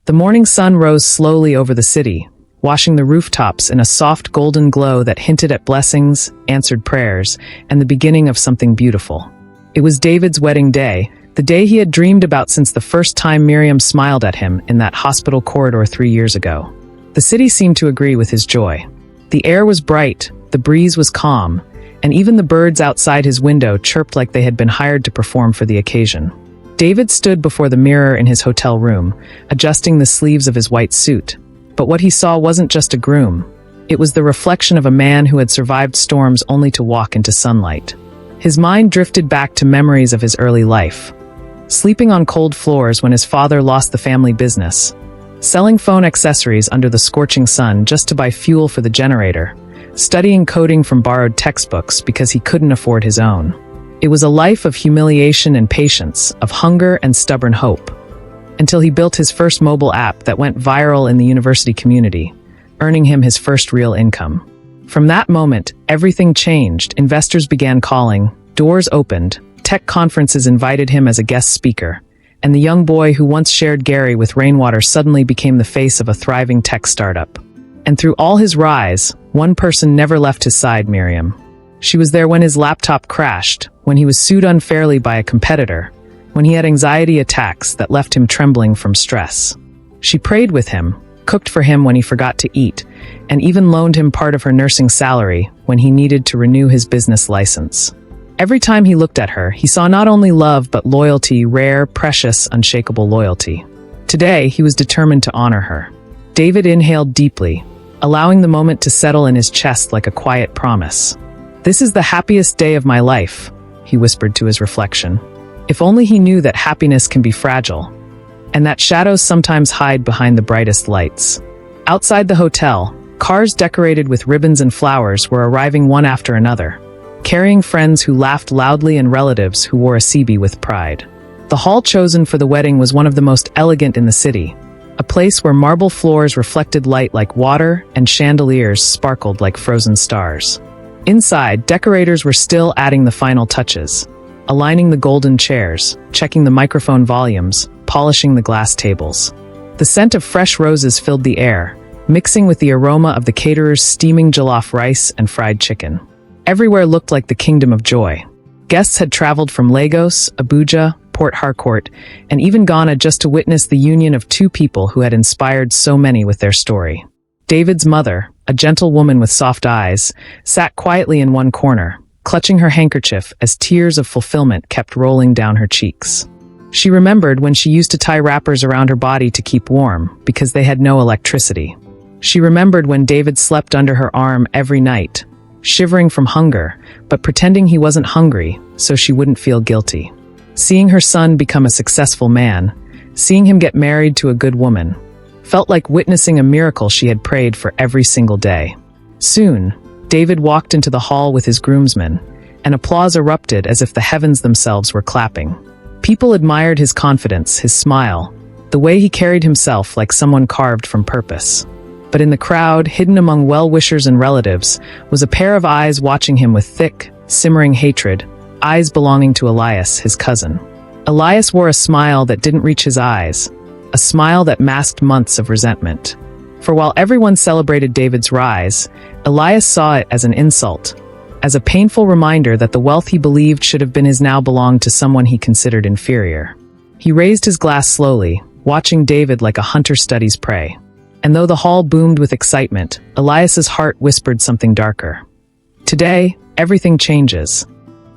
The morning sun rose slowly over the city, washing the rooftops in a soft golden glow that hinted at blessings, answered prayers, and the beginning of something beautiful. It was David's wedding day, the day he had dreamed about since the first time Miriam smiled at him in that hospital corridor 3 years ago. The city seemed to agree with his joy. The air was bright, the breeze was calm, and even the birds outside his window chirped like they had been hired to perform for the occasion. David stood before the mirror in his hotel room, adjusting the sleeves of his white suit. But what he saw wasn't just a groom. It was the reflection of a man who had survived storms only to walk into sunlight. His mind drifted back to memories of his early life. Sleeping on cold floors when his father lost the family business. Selling phone accessories under the scorching sun just to buy fuel for the generator. Studying coding from borrowed textbooks because he couldn't afford his own. It was a life of humiliation and patience, of hunger and stubborn hope. Until he built his first mobile app that went viral in the university community, earning him his first real income. From that moment, everything changed. Investors began calling, doors opened, tech conferences invited him as a guest speaker, and the young boy who once shared Gary with rainwater suddenly became the face of a thriving tech startup. And through all his rise, one person never left his side: Miriam. She was there when his laptop crashed, when he was sued unfairly by a competitor, when he had anxiety attacks that left him trembling from stress. She prayed with him, cooked for him when he forgot to eat, and even loaned him part of her nursing salary when he needed to renew his business license. Every time he looked at her, he saw not only love but loyalty, rare, precious, unshakable loyalty. Today, he was determined to honor her. David inhaled deeply, allowing the moment to settle in his chest like a quiet promise. "This is the happiest day of my life," he whispered to his reflection. If only he knew that happiness can be fragile, and that shadows sometimes hide behind the brightest lights. Outside the hotel, cars decorated with ribbons and flowers were arriving one after another, carrying friends who laughed loudly and relatives who wore a CB with pride. The hall chosen for the wedding was one of the most elegant in the city, a place where marble floors reflected light like water and chandeliers sparkled like frozen stars. Inside, decorators were still adding the final touches, aligning the golden chairs, checking the microphone volumes, polishing the glass tables. The scent of fresh roses filled the air, mixing with the aroma of the caterer's steaming jollof rice and fried chicken. Everywhere looked like the kingdom of joy. Guests had traveled from Lagos, Abuja, Port Harcourt, and even Ghana just to witness the union of two people who had inspired so many with their story. David's mother, a gentle woman with soft eyes, sat quietly in one corner, clutching her handkerchief as tears of fulfillment kept rolling down her cheeks. She remembered when she used to tie wrappers around her body to keep warm because they had no electricity. She remembered when David slept under her arm every night, shivering from hunger, but pretending he wasn't hungry so she wouldn't feel guilty. Seeing her son become a successful man, seeing him get married to a good woman, felt like witnessing a miracle she had prayed for every single day. Soon, David walked into the hall with his groomsmen, and applause erupted as if the heavens themselves were clapping. People admired his confidence, his smile, the way he carried himself like someone carved from purpose. But in the crowd, hidden among well-wishers and relatives, was a pair of eyes watching him with thick, simmering hatred, eyes belonging to Elias, his cousin. Elias wore a smile that didn't reach his eyes, a smile that masked months of resentment. For while everyone celebrated David's rise, Elias saw it as an insult, as a painful reminder that the wealth he believed should have been his now belonged to someone he considered inferior. He raised his glass slowly, watching David like a hunter studies prey. And though the hall boomed with excitement, Elias's heart whispered something darker. Today, everything changes.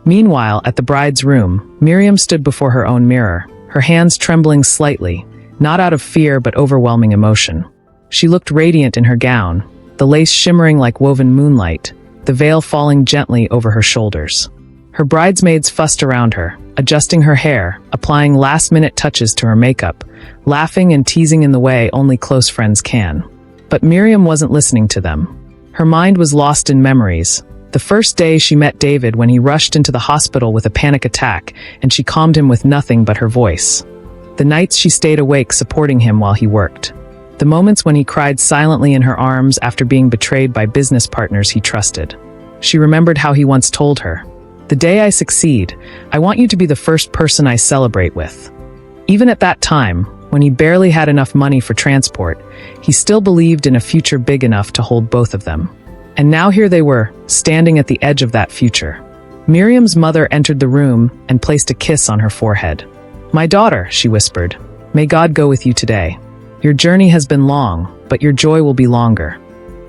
Meanwhile, at the bride's room, Miriam stood before her own mirror, her hands trembling slightly, not out of fear but overwhelming emotion. She looked radiant in her gown, the lace shimmering like woven moonlight, the veil falling gently over her shoulders. Her bridesmaids fussed around her, adjusting her hair, applying last-minute touches to her makeup, laughing and teasing in the way only close friends can. But Miriam wasn't listening to them. Her mind was lost in memories. The first day she met David when he rushed into the hospital with a panic attack, and she calmed him with nothing but her voice. The nights she stayed awake supporting him while he worked. The moments when he cried silently in her arms after being betrayed by business partners he trusted. She remembered how he once told her, The day I succeed, I want you to be the first person I celebrate with." Even at that time, when he barely had enough money for transport, he still believed in a future big enough to hold both of them. And now here they were, standing at the edge of that future. Miriam's mother entered the room and placed a kiss on her forehead. "My daughter," she whispered, "may God go with you today. Your journey has been long, but your joy will be longer."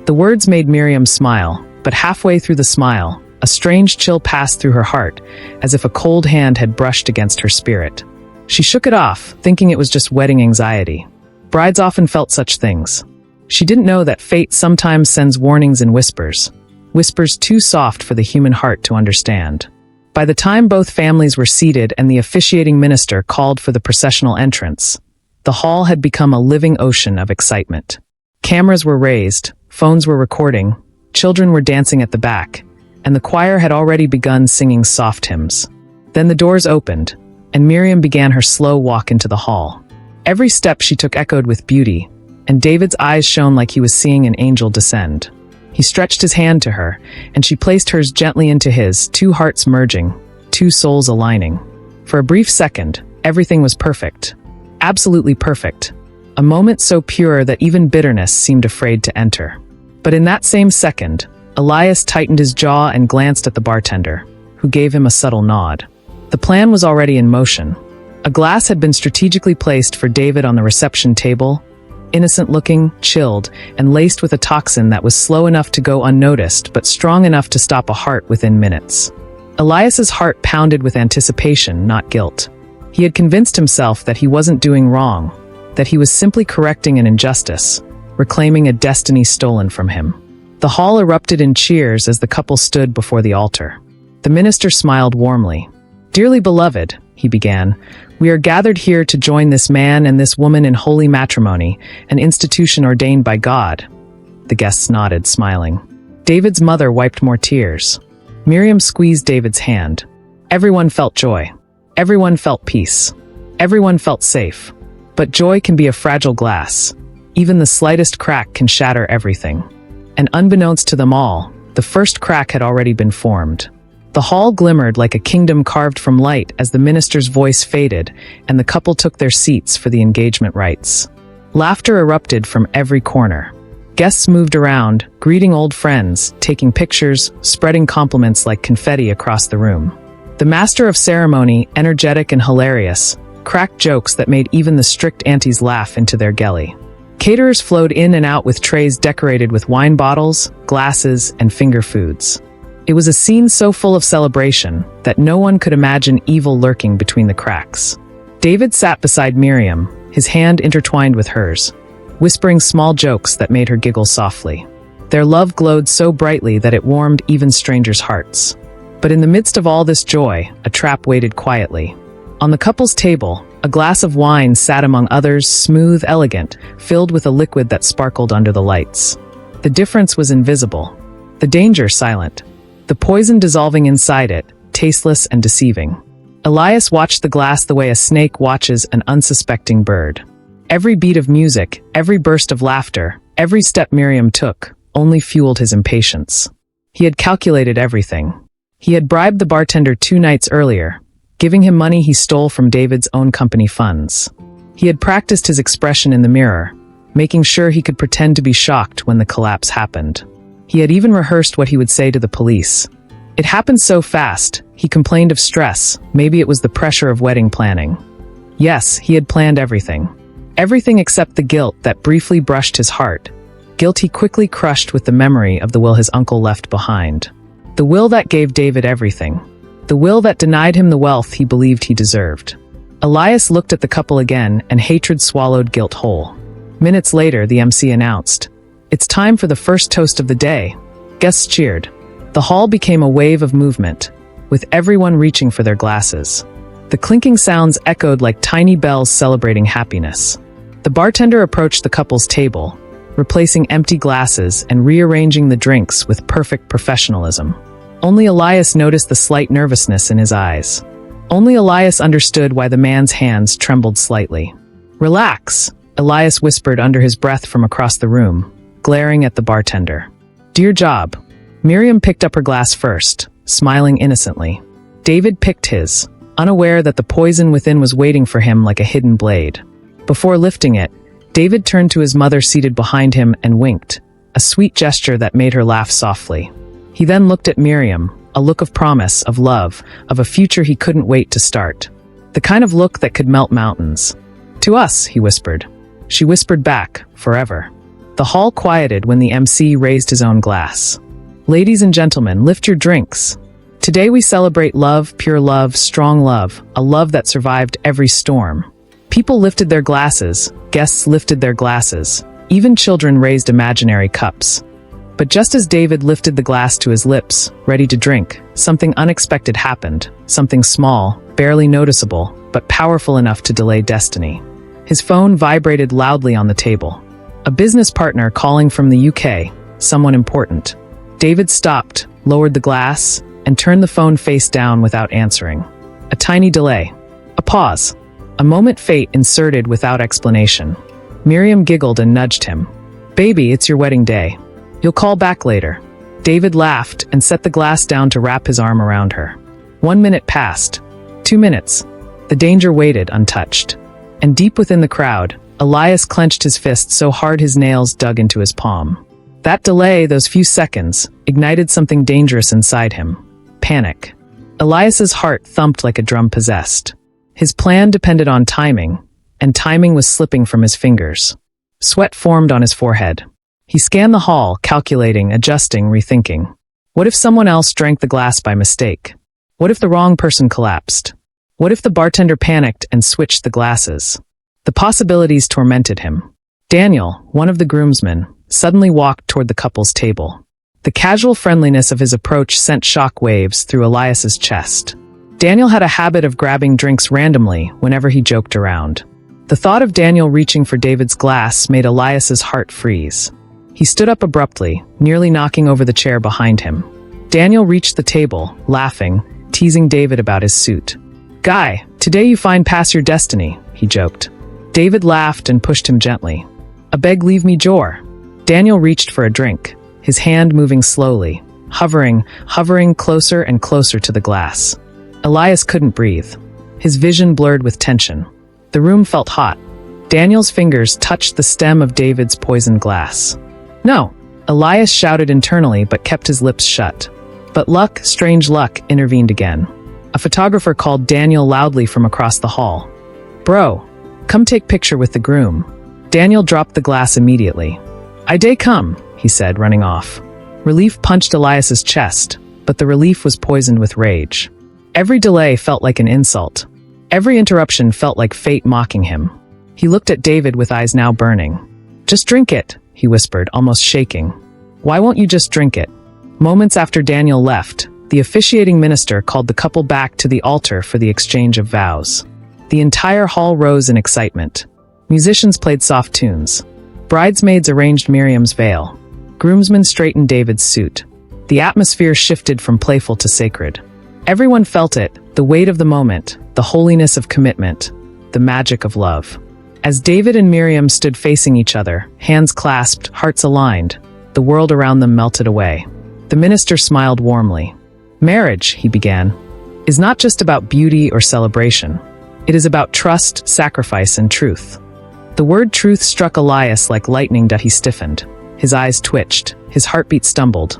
The words made Miriam smile, but halfway through the smile, a strange chill passed through her heart, as if a cold hand had brushed against her spirit. She shook it off, thinking it was just wedding anxiety. Brides often felt such things. She didn't know that fate sometimes sends warnings in whispers, whispers too soft for the human heart to understand. By the time both families were seated and the officiating minister called for the processional entrance, the hall had become a living ocean of excitement. Cameras were raised, phones were recording, children were dancing at the back, and the choir had already begun singing soft hymns. Then the doors opened, and Miriam began her slow walk into the hall. Every step she took echoed with beauty, and David's eyes shone like he was seeing an angel descend. He stretched his hand to her, and she placed hers gently into his, two hearts merging, two souls aligning. For a brief second, everything was perfect. Absolutely perfect. A moment so pure that even bitterness seemed afraid to enter. But in that same second, Elias tightened his jaw and glanced at the bartender, who gave him a subtle nod. The plan was already in motion. A glass had been strategically placed for David on the reception table, innocent-looking, chilled, and laced with a toxin that was slow enough to go unnoticed but strong enough to stop a heart within minutes. Elias's heart pounded with anticipation, not guilt. He had convinced himself that he wasn't doing wrong, that he was simply correcting an injustice, reclaiming a destiny stolen from him. The hall erupted in cheers as the couple stood before the altar. The minister smiled warmly. "Dearly beloved," he began, "we are gathered here to join this man and this woman in holy matrimony, an institution ordained by God." The guests nodded, smiling. David's mother wiped more tears. Miriam squeezed David's hand. Everyone felt joy. Everyone felt peace. Everyone felt safe. But joy can be a fragile glass. Even the slightest crack can shatter everything. And unbeknownst to them all, the first crack had already been formed. The hall glimmered like a kingdom carved from light as the minister's voice faded and the couple took their seats for the engagement rites. Laughter erupted from every corner. Guests moved around, greeting old friends, taking pictures, spreading compliments like confetti across the room. The master of ceremony, energetic and hilarious, cracked jokes that made even the strict aunties laugh into their galley. Caterers flowed in and out with trays decorated with wine bottles, glasses, and finger foods. It was a scene so full of celebration that no one could imagine evil lurking between the cracks. David sat beside Miriam, his hand intertwined with hers, whispering small jokes that made her giggle softly. Their love glowed so brightly that it warmed even strangers' hearts. But in the midst of all this joy, a trap waited quietly. On the couple's table, a glass of wine sat among others, smooth, elegant, filled with a liquid that sparkled under the lights. The difference was invisible. The danger silent. The poison dissolving inside it, tasteless and deceiving. Elias watched the glass the way a snake watches an unsuspecting bird. Every beat of music, every burst of laughter, every step Miriam took, only fueled his impatience. He had calculated everything. He had bribed the bartender 2 nights earlier, giving him money he stole from David's own company funds. He had practiced his expression in the mirror, making sure he could pretend to be shocked when the collapse happened. He had even rehearsed what he would say to the police. It happened so fast, he complained of stress, maybe it was the pressure of wedding planning. Yes, he had planned everything. Everything except the guilt that briefly brushed his heart. Guilt he quickly crushed with the memory of the will his uncle left behind. The will that gave David everything. The will that denied him the wealth he believed he deserved. Elias looked at the couple again, and hatred swallowed guilt whole. Minutes later, the MC announced, "It's time for the first toast of the day." Guests cheered. The hall became a wave of movement, with everyone reaching for their glasses. The clinking sounds echoed like tiny bells celebrating happiness. The bartender approached the couple's table, replacing empty glasses and rearranging the drinks with perfect professionalism. Only Elias noticed the slight nervousness in his eyes. Only Elias understood why the man's hands trembled slightly. "Relax," Elias whispered under his breath from across the room, glaring at the bartender. "Do your job." Miriam picked up her glass first, smiling innocently. David picked his, unaware that the poison within was waiting for him like a hidden blade. Before lifting it, David turned to his mother seated behind him and winked, a sweet gesture that made her laugh softly. He then looked at Miriam, a look of promise, of love, of a future he couldn't wait to start. The kind of look that could melt mountains. "To us," he whispered. She whispered back, "Forever." The hall quieted when the MC raised his own glass. "Ladies and gentlemen, lift your drinks. Today we celebrate love, pure love, strong love, a love that survived every storm." People lifted their glasses, guests lifted their glasses, even children raised imaginary cups. But just as David lifted the glass to his lips, ready to drink, something unexpected happened, something small, barely noticeable, but powerful enough to delay destiny. His phone vibrated loudly on the table. A business partner calling from the UK, someone important. David stopped, lowered the glass, and turned the phone face down without answering. A tiny delay. A pause. A moment fate inserted without explanation. Miriam giggled and nudged him. "Baby, it's your wedding day. You'll call back later." David laughed and set the glass down to wrap his arm around her. 1 minute passed. 2 minutes. The danger waited untouched. And deep within the crowd, Elias clenched his fist so hard his nails dug into his palm. That delay, those few seconds, ignited something dangerous inside him. Panic. Elias's heart thumped like a drum possessed. His plan depended on timing, and timing was slipping from his fingers. Sweat formed on his forehead. He scanned the hall, calculating, adjusting, rethinking. What if someone else drank the glass by mistake? What if the wrong person collapsed? What if the bartender panicked and switched the glasses? The possibilities tormented him. Daniel, one of the groomsmen, suddenly walked toward the couple's table. The casual friendliness of his approach sent shock waves through Elias's chest. Daniel had a habit of grabbing drinks randomly whenever he joked around. The thought of Daniel reaching for David's glass made Elias's heart freeze. He stood up abruptly, nearly knocking over the chair behind him. Daniel reached the table, laughing, teasing David about his suit. "Guy, today you find past your destiny," he joked. David laughed and pushed him gently. "A beg leave me jor." Daniel reached for a drink, his hand moving slowly, hovering closer and closer to the glass. Elias couldn't breathe. His vision blurred with tension. The room felt hot. Daniel's fingers touched the stem of David's poisoned glass. "No!" Elias shouted internally but kept his lips shut. But luck, strange luck, intervened again. A photographer called Daniel loudly from across the hall. "Bro, come take picture with the groom." Daniel dropped the glass immediately. "I day come," he said, running off. Relief punched Elias's chest, but the relief was poisoned with rage. Every delay felt like an insult. Every interruption felt like fate mocking him. He looked at David with eyes now burning. "Just drink it," he whispered, almost shaking. "Why won't you just drink it?" Moments after Daniel left, the officiating minister called the couple back to the altar for the exchange of vows. The entire hall rose in excitement. Musicians played soft tunes. Bridesmaids arranged Miriam's veil. Groomsmen straightened David's suit. The atmosphere shifted from playful to sacred. Everyone felt it, the weight of the moment, the holiness of commitment, the magic of love. As David and Miriam stood facing each other, hands clasped, hearts aligned, the world around them melted away. The minister smiled warmly. "Marriage," he began, "is not just about beauty or celebration. It is about trust, sacrifice, and truth." The word truth struck Elias like lightning that he stiffened. His eyes twitched, his heartbeat stumbled.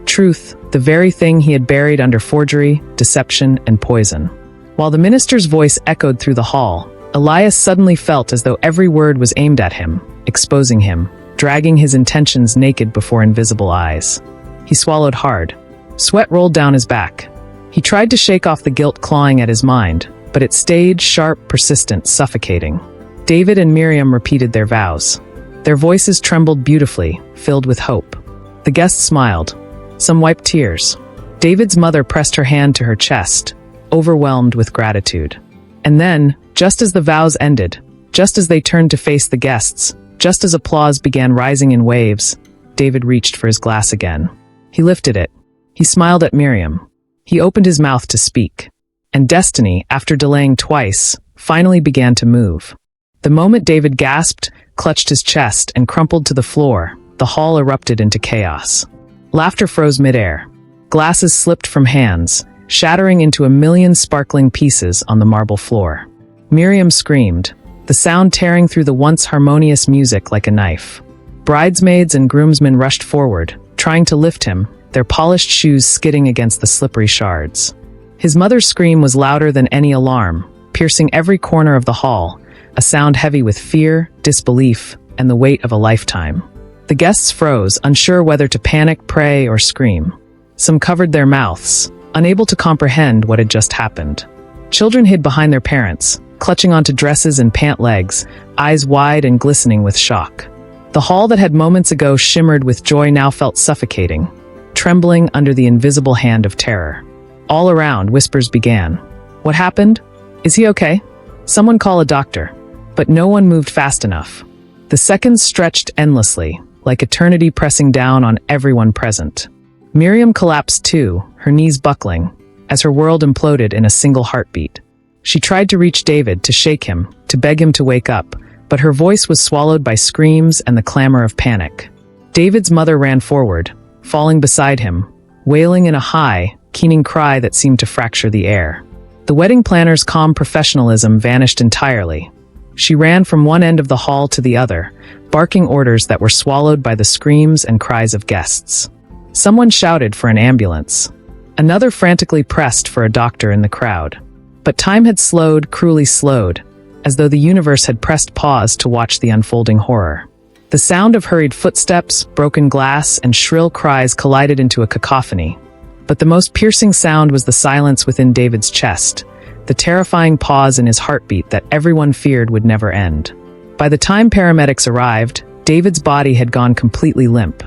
Truth, the very thing he had buried under forgery, deception, and poison. While the minister's voice echoed through the hall, Elias suddenly felt as though every word was aimed at him, exposing him, dragging his intentions naked before invisible eyes. He swallowed hard. Sweat rolled down his back. He tried to shake off the guilt clawing at his mind, but it stayed, sharp, persistent, suffocating. David and Miriam repeated their vows. Their voices trembled beautifully, filled with hope. The guests smiled. Some wiped tears. David's mother pressed her hand to her chest, overwhelmed with gratitude. And then, just as the vows ended, just as they turned to face the guests, just as applause began rising in waves, David reached for his glass again. He lifted it. He smiled at Miriam. He opened his mouth to speak. And destiny, after delaying twice, finally began to move. The moment David gasped, clutched his chest, and crumpled to the floor, the hall erupted into chaos. Laughter froze midair. Glasses slipped from hands, shattering into a million sparkling pieces on the marble floor. Miriam screamed, the sound tearing through the once harmonious music like a knife. Bridesmaids and groomsmen rushed forward, trying to lift him, their polished shoes skidding against the slippery shards. His mother's scream was louder than any alarm, piercing every corner of the hall, a sound heavy with fear, disbelief, and the weight of a lifetime. The guests froze, unsure whether to panic, pray, or scream. Some covered their mouths, unable to comprehend what had just happened. Children hid behind their parents, clutching onto dresses and pant legs, eyes wide and glistening with shock. The hall that had moments ago shimmered with joy now felt suffocating, trembling under the invisible hand of terror. All around, whispers began. What happened? Is he okay? Someone call a doctor. But no one moved fast enough. The seconds stretched endlessly, like eternity pressing down on everyone present. Miriam collapsed too, her knees buckling, as her world imploded in a single heartbeat. She tried to reach David, to shake him, to beg him to wake up, but her voice was swallowed by screams and the clamor of panic. David's mother ran forward, falling beside him, wailing in a high, keening cry that seemed to fracture the air. The wedding planner's calm professionalism vanished entirely. She ran from one end of the hall to the other, barking orders that were swallowed by the screams and cries of guests. Someone shouted for an ambulance. Another frantically pressed for a doctor in the crowd. But time had slowed, cruelly slowed, as though the universe had pressed pause to watch the unfolding horror. The sound of hurried footsteps, broken glass, and shrill cries collided into a cacophony. But the most piercing sound was the silence within David's chest, the terrifying pause in his heartbeat that everyone feared would never end. By the time paramedics arrived, David's body had gone completely limp.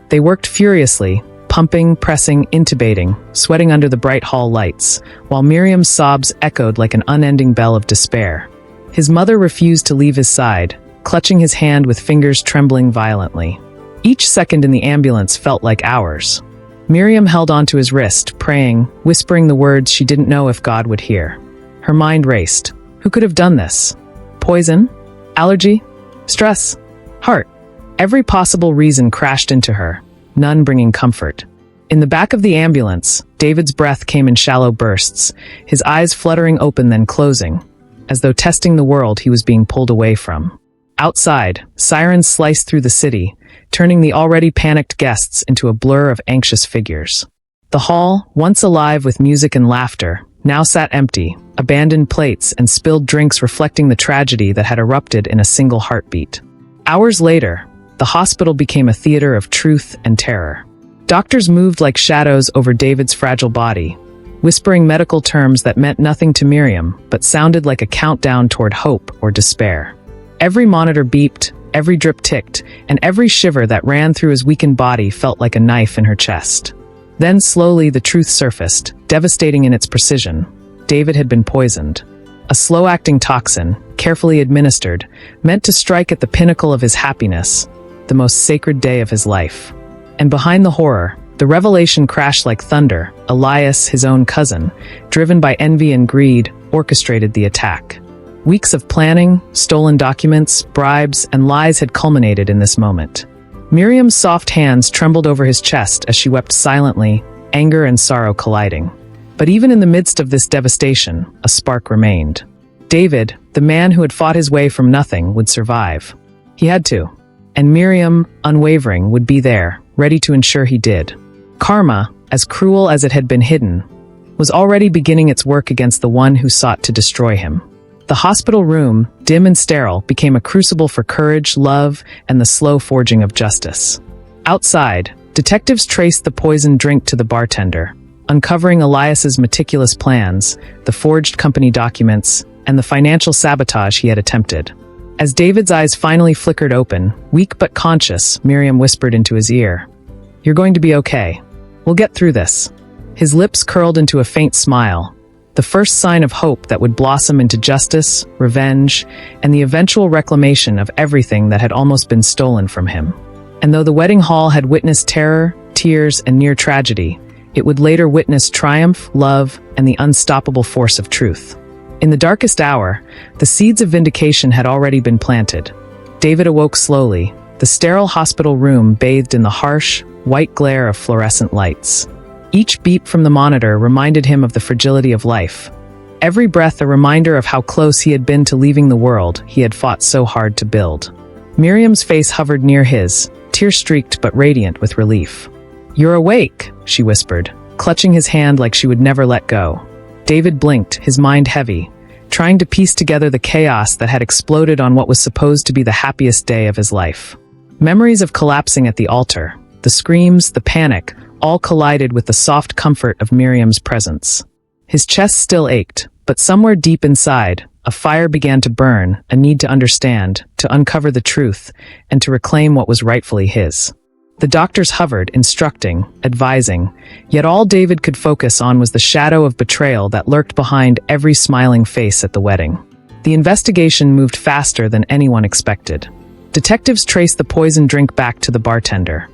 They worked furiously, pumping, pressing, intubating, sweating under the bright hall lights, while Miriam's sobs echoed like an unending bell of despair. His mother refused to leave his side, clutching his hand with fingers trembling violently. Each second in the ambulance felt like hours. Miriam held onto his wrist, praying, whispering the words she didn't know if God would hear. Her mind raced. Who could have done this? Poison? Allergy? Stress? Heart? Every possible reason crashed into her, none bringing comfort. In the back of the ambulance, David's breath came in shallow bursts, his eyes fluttering open then closing, as though testing the world he was being pulled away from. Outside, sirens sliced through the city, turning the already panicked guests into a blur of anxious figures. The hall, once alive with music and laughter, now sat empty, abandoned plates and spilled drinks reflecting the tragedy that had erupted in a single heartbeat. Hours later, the hospital became a theater of truth and terror. Doctors moved like shadows over David's fragile body, whispering medical terms that meant nothing to Miriam, but sounded like a countdown toward hope or despair. Every monitor beeped, every drip ticked, and every shiver that ran through his weakened body felt like a knife in her chest. Then slowly the truth surfaced, devastating in its precision. David had been poisoned. A slow-acting toxin, carefully administered, meant to strike at the pinnacle of his happiness, the most sacred day of his life. And behind the horror, the revelation crashed like thunder. Elias, his own cousin, driven by envy and greed, orchestrated the attack. Weeks of planning, stolen documents, bribes, and lies had culminated in this moment. Miriam's soft hands trembled over his chest as she wept silently, anger and sorrow colliding. But even in the midst of this devastation, a spark remained. David, the man who had fought his way from nothing, would survive. He had to. And Miriam, unwavering, would be there, ready to ensure he did. Karma, as cruel as it had been hidden, was already beginning its work against the one who sought to destroy him. The hospital room, dim and sterile, became a crucible for courage, love, and the slow forging of justice. Outside, detectives traced the poisoned drink to the bartender, uncovering Elias's meticulous plans, the forged company documents, and the financial sabotage he had attempted. As David's eyes finally flickered open, weak but conscious, Miriam whispered into his ear, "You're going to be okay. We'll get through this." His lips curled into a faint smile, the first sign of hope that would blossom into justice, revenge, and the eventual reclamation of everything that had almost been stolen from him. And though the wedding hall had witnessed terror, tears, and near tragedy, it would later witness triumph, love, and the unstoppable force of truth. In the darkest hour, the seeds of vindication had already been planted. David awoke slowly, the sterile hospital room bathed in the harsh, white glare of fluorescent lights. Each beep from the monitor reminded him of the fragility of life. Every breath a reminder of how close he had been to leaving the world he had fought so hard to build. Miriam's face hovered near his, tear-streaked but radiant with relief. "You're awake," she whispered, clutching his hand like she would never let go. David blinked, his mind heavy, trying to piece together the chaos that had exploded on what was supposed to be the happiest day of his life. Memories of collapsing at the altar, the screams, the panic, all collided with the soft comfort of Miriam's presence. His chest still ached, but somewhere deep inside, a fire began to burn, a need to understand, to uncover the truth, and to reclaim what was rightfully his. The doctors hovered, instructing, advising, yet all David could focus on was the shadow of betrayal that lurked behind every smiling face at the wedding. The investigation moved faster than anyone expected. Detectives traced the poison drink back to the bartender,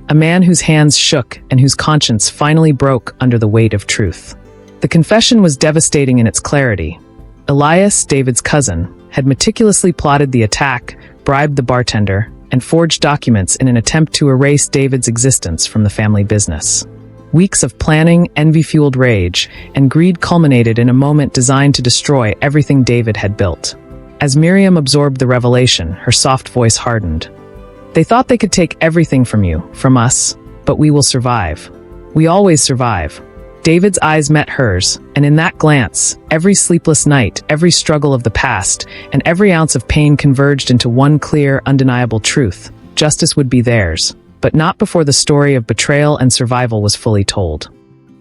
a man whose hands shook and whose conscience finally broke under the weight of truth. The confession was devastating in its clarity. Elias, David's cousin, had meticulously plotted the attack, bribed the bartender, and forged documents in an attempt to erase David's existence from the family business. Weeks of planning, envy-fueled rage, and greed culminated in a moment designed to destroy everything David had built. As Miriam absorbed the revelation, her soft voice hardened. "They thought they could take everything from you, from us, but we will survive. We always survive." David's eyes met hers, and in that glance, every sleepless night, every struggle of the past, and every ounce of pain converged into one clear, undeniable truth. Justice would be theirs, but not before the story of betrayal and survival was fully told.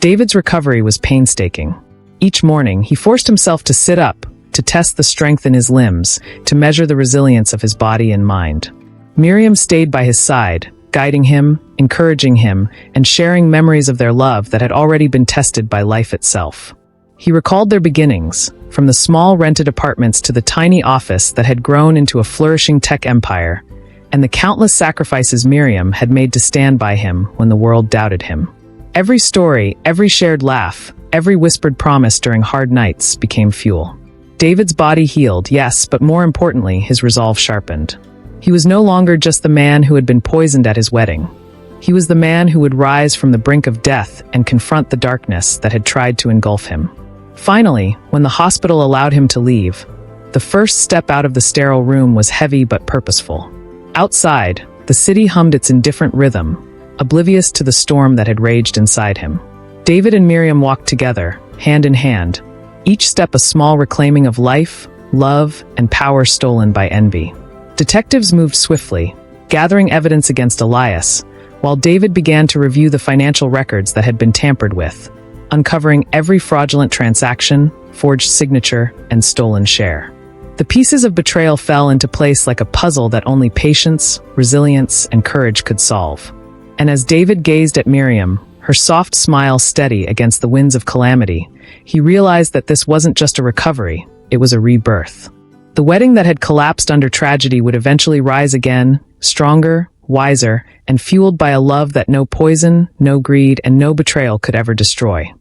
David's recovery was painstaking. Each morning, he forced himself to sit up, to test the strength in his limbs, to measure the resilience of his body and mind. Miriam stayed by his side, guiding him, encouraging him, and sharing memories of their love that had already been tested by life itself. He recalled their beginnings, from the small rented apartments to the tiny office that had grown into a flourishing tech empire, and the countless sacrifices Miriam had made to stand by him when the world doubted him. Every story, every shared laugh, every whispered promise during hard nights became fuel. David's body healed, yes, but more importantly, his resolve sharpened. He was no longer just the man who had been poisoned at his wedding. He was the man who would rise from the brink of death and confront the darkness that had tried to engulf him. Finally, when the hospital allowed him to leave, the first step out of the sterile room was heavy but purposeful. Outside, the city hummed its indifferent rhythm, oblivious to the storm that had raged inside him. David and Miriam walked together, hand in hand, each step a small reclaiming of life, love, and power stolen by envy. Detectives moved swiftly, gathering evidence against Elias, while David began to review the financial records that had been tampered with, uncovering every fraudulent transaction, forged signature, and stolen share. The pieces of betrayal fell into place like a puzzle that only patience, resilience, and courage could solve. And as David gazed at Miriam, her soft smile steady against the winds of calamity, he realized that this wasn't just a recovery, it was a rebirth. The wedding that had collapsed under tragedy would eventually rise again, stronger, wiser, and fueled by a love that no poison, no greed, and no betrayal could ever destroy.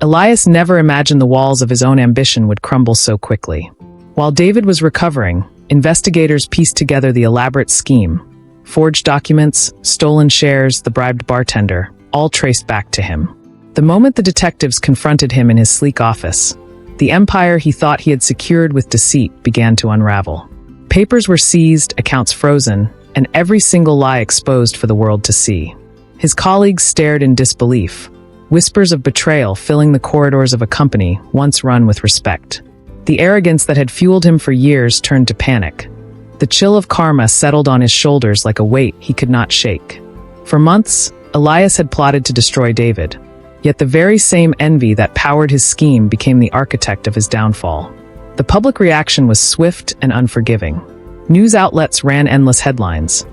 Elias never imagined the walls of his own ambition would crumble so quickly. While David was recovering, investigators pieced together the elaborate scheme. Forged documents, stolen shares, the bribed bartender, all traced back to him. The moment the detectives confronted him in his sleek office, the empire he thought he had secured with deceit began to unravel. Papers were seized, accounts frozen, and every single lie exposed for the world to see. His colleagues stared in disbelief, whispers of betrayal filling the corridors of a company once run with respect. The arrogance that had fueled him for years turned to panic. The chill of karma settled on his shoulders like a weight he could not shake. For months, Elias had plotted to destroy David. Yet the very same envy that powered his scheme became the architect of his downfall. The public reaction was swift and unforgiving. News outlets ran endless headlines.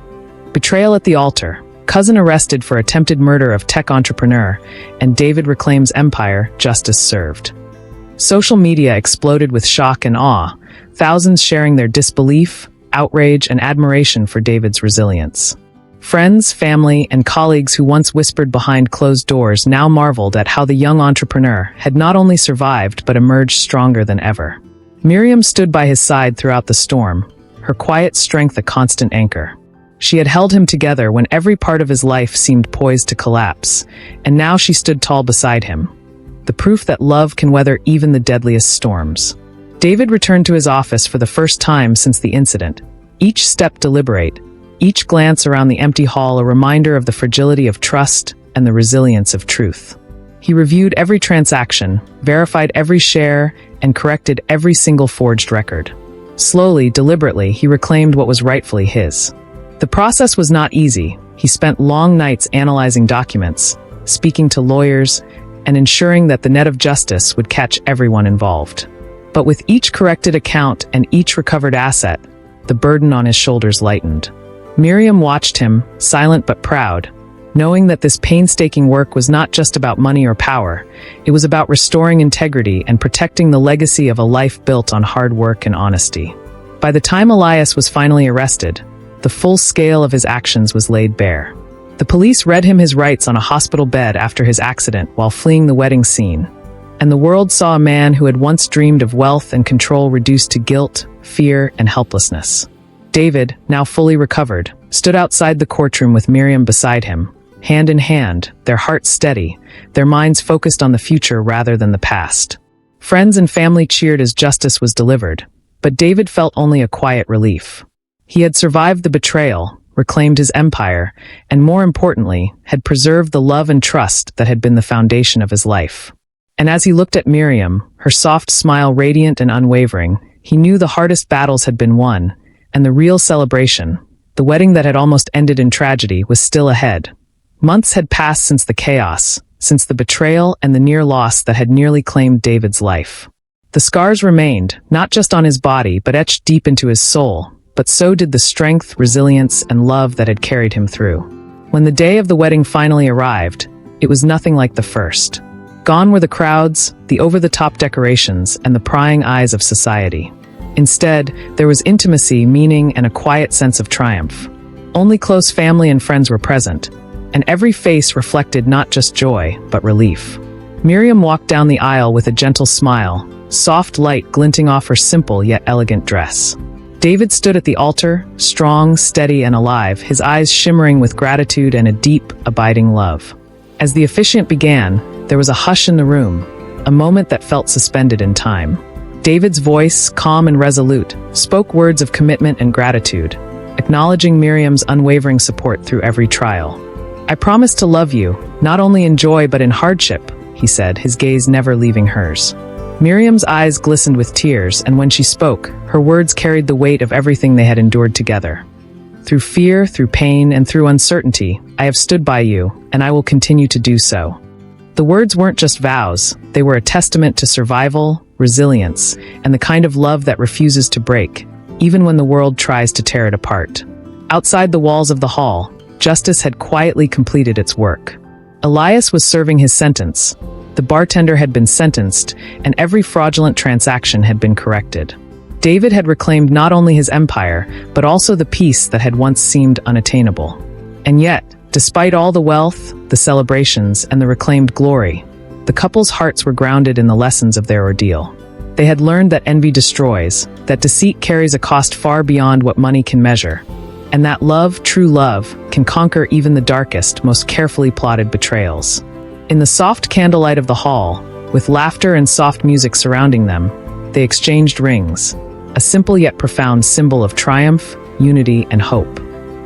Betrayal at the altar, cousin arrested for attempted murder of tech entrepreneur, and David reclaims empire, justice served. Social media exploded with shock and awe, thousands sharing their disbelief, outrage, and admiration for David's resilience. Friends, family, and colleagues who once whispered behind closed doors now marveled at how the young entrepreneur had not only survived but emerged stronger than ever. Miriam stood by his side throughout the storm, her quiet strength a constant anchor. She had held him together when every part of his life seemed poised to collapse, and now she stood tall beside him. The proof that love can weather even the deadliest storms. David returned to his office for the first time since the incident. Each step deliberate, each glance around the empty hall a reminder of the fragility of trust and the resilience of truth. He reviewed every transaction, verified every share, and corrected every single forged record. Slowly, deliberately, he reclaimed what was rightfully his. The process was not easy. He spent long nights analyzing documents, speaking to lawyers, and ensuring that the net of justice would catch everyone involved. But with each corrected account and each recovered asset, the burden on his shoulders lightened. Miriam watched him, silent but proud, knowing that this painstaking work was not just about money or power. It was about restoring integrity and protecting the legacy of a life built on hard work and honesty. By the time Elias was finally arrested, the full scale of his actions was laid bare. The police read him his rights on a hospital bed after his accident while fleeing the wedding scene, and the world saw a man who had once dreamed of wealth and control reduced to guilt, fear, and helplessness. David, now fully recovered, stood outside the courtroom with Miriam beside him, hand in hand, their hearts steady, their minds focused on the future rather than the past. Friends and family cheered as justice was delivered, but David felt only a quiet relief. He had survived the betrayal, reclaimed his empire, and more importantly, had preserved the love and trust that had been the foundation of his life. And as he looked at Miriam, her soft smile radiant and unwavering, he knew the hardest battles had been won, and the real celebration, the wedding that had almost ended in tragedy, was still ahead. Months had passed since the chaos, since the betrayal and the near loss that had nearly claimed David's life. The scars remained, not just on his body, but etched deep into his soul, but so did the strength, resilience, and love that had carried him through. When the day of the wedding finally arrived, it was nothing like the first. Gone were the crowds, the over-the-top decorations, and the prying eyes of society. Instead, there was intimacy, meaning, and a quiet sense of triumph. Only close family and friends were present, and every face reflected not just joy, but relief. Miriam walked down the aisle with a gentle smile, soft light glinting off her simple yet elegant dress. David stood at the altar, strong, steady, and alive, his eyes shimmering with gratitude and a deep, abiding love. As the officiant began, there was a hush in the room, a moment that felt suspended in time. David's voice, calm and resolute, spoke words of commitment and gratitude, acknowledging Miriam's unwavering support through every trial. "I promise to love you, not only in joy but in hardship," he said, his gaze never leaving hers. Miriam's eyes glistened with tears, and when she spoke, her words carried the weight of everything they had endured together. "Through fear, through pain, and through uncertainty, I have stood by you, and I will continue to do so." The words weren't just vows, they were a testament to survival, resilience, and the kind of love that refuses to break, even when the world tries to tear it apart. Outside the walls of the hall, justice had quietly completed its work. Elias was serving his sentence. The bartender had been sentenced, and every fraudulent transaction had been corrected. David had reclaimed not only his empire, but also the peace that had once seemed unattainable. And yet, despite all the wealth, the celebrations, and the reclaimed glory, the couple's hearts were grounded in the lessons of their ordeal. They had learned that envy destroys, that deceit carries a cost far beyond what money can measure, and that love, true love, can conquer even the darkest, most carefully plotted betrayals. In the soft candlelight of the hall, with laughter and soft music surrounding them, they exchanged rings, a simple yet profound symbol of triumph, unity, and hope.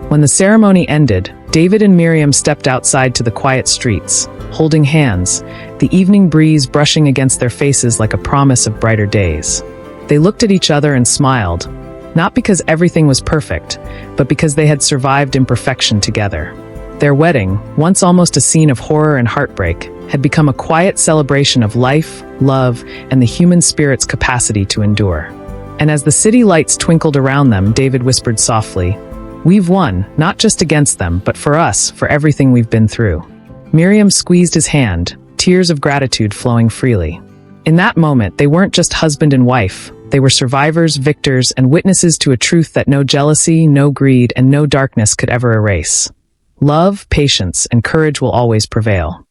When the ceremony ended, David and Miriam stepped outside to the quiet streets, holding hands, the evening breeze brushing against their faces like a promise of brighter days. They looked at each other and smiled, not because everything was perfect, but because they had survived imperfection together. Their wedding, once almost a scene of horror and heartbreak, had become a quiet celebration of life, love, and the human spirit's capacity to endure. And as the city lights twinkled around them, David whispered softly, "We've won, not just against them, but for us, for everything we've been through." Miriam squeezed his hand, tears of gratitude flowing freely. In that moment, they weren't just husband and wife. They were survivors, victors, and witnesses to a truth that no jealousy, no greed, and no darkness could ever erase. Love, patience, and courage will always prevail.